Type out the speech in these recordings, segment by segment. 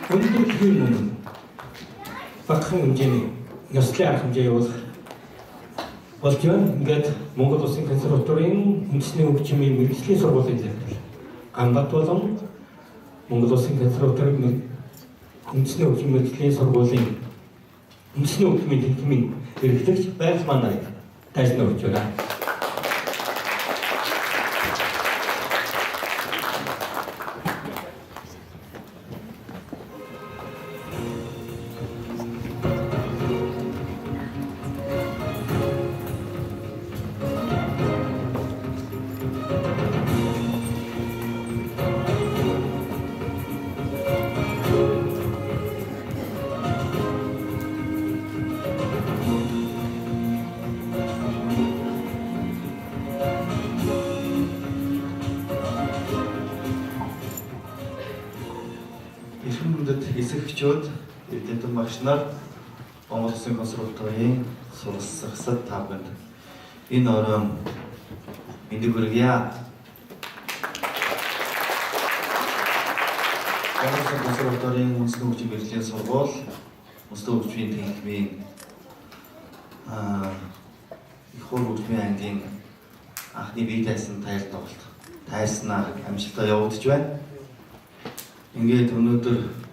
өндөр хэмнэн багахан хэмжээний ёслолын арга хэмжээ явуулах болж байна. Ингээд Монгол Улсын консерваторийн үндэсний хөгжмийн мэргэжлийн сургуулийн захирал Ганбат болон Монгол Улсын консерваторийн үндэсний хөгжмийн мэргэжлийн сургуулийн үндэсний хөгжмийн тэмдгмийн эрхлэгч Байгаль маань тайлбар өгч байна. Эсэгчүүд эдгээр багш нар Монгол Улсын консерваторийн суралцагчид та бүхэнд энэ орон мэдээг хүргье. Монгол Улсын консерваторийн үндэсний хөгжмийн мэргэжлийн сургууль үндэсний хөгжмийн тэнхимийн их хурд хөгжмийн ангийн анхны бие даасан тайлбар тоглолт тайснаар амжилттай явагдаж байна. Ингээд өнөөдөр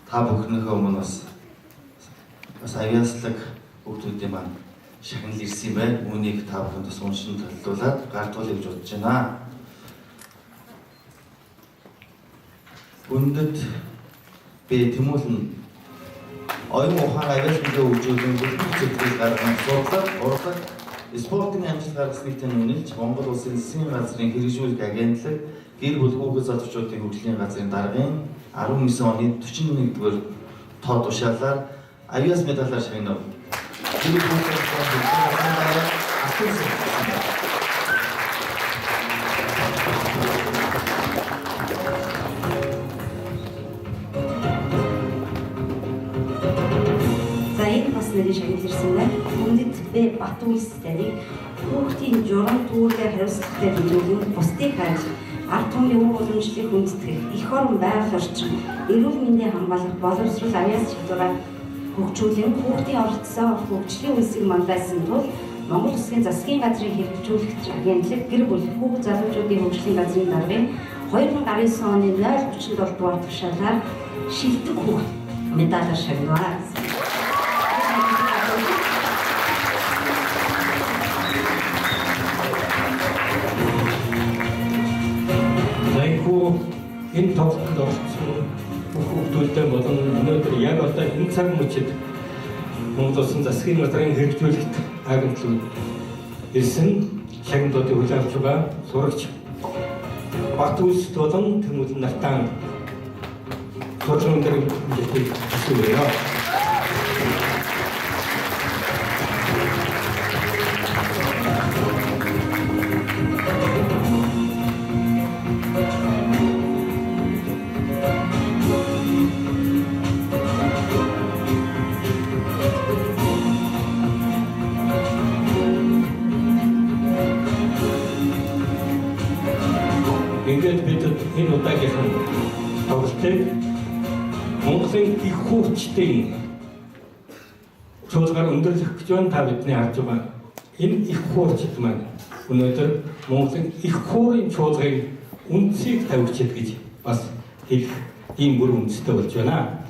та бүхнийхээ өмнө бас авьяаслаг хүүхдүүдийн маань шагнал ирсэн юм байна. Үүнийг та бүхэнд бас уншин төлөвлүүлээд гартуулъя гэж бодож байна. Өндөд би тэмүүлэн оюун ухаан авьяаслаг хөгжүүлэн бүхэл зүйлийг гарган сурлаг, спортын амжилт гаргасныг үнэлж Монгол Улсын засгийн газрын хэрэгжүүлэх агентлаг гэр бүл хүүхэд залуучуудын хөгжлийн газрын даргын 19 оны 41-р тоо тушаалаар авьяас медалаар шагнав. За энэ бас нэрийн шагнал ирсэн байна. Хүндэт Б. Батүлс зарыг хүүхдийн журам түүхээр хариуцлагатай төлөвлөн бусдыг хайж ард түмний өв уламжлалыг хүндэтгэх, их орон байгаль орчин, эрүүл мэндийг хамгаалах, боловсрол авьяас чадвараа хөгжүүлэн хүүхдийн оролцоо хөгжлийн үнсийг мандайсан тул Монгол Улсын засгийн газрын хэрэгжүүлэгч агентлаг гэр бүл хүүхэд залуучуудын хөгжлийн газрын даргын 2019 оны 037 дугаар тушаалаар шилдэг хүүхэд медалаар шагнаваа. Энэ тоглолтод оролцсон хүүхдүүдтэй болон өнөөдөр яг одоо энэ цаг мөчид Монгол Улсын засгийн газрын хэрэгжүүлэлт агентлаг ирсэн шагналуудыг хүлээн авч байгаа сурагч Батүлс болон Тэмүүлэн Нартан сургуулийн хэмжээтэй хэсэгээрээ ингээд бид энэ удаагийнхан тоглолтыг Монголын их хүүхдийн чуулгаар өндөрлөх гэж байна. Та бидний харж байгаа энэ их хүүхд маань өнөөдөр Монголын их хуурын чуулгын үндсийг тавьчихад гэж бас хэлэх ийм бүр үндэстэй болж байна.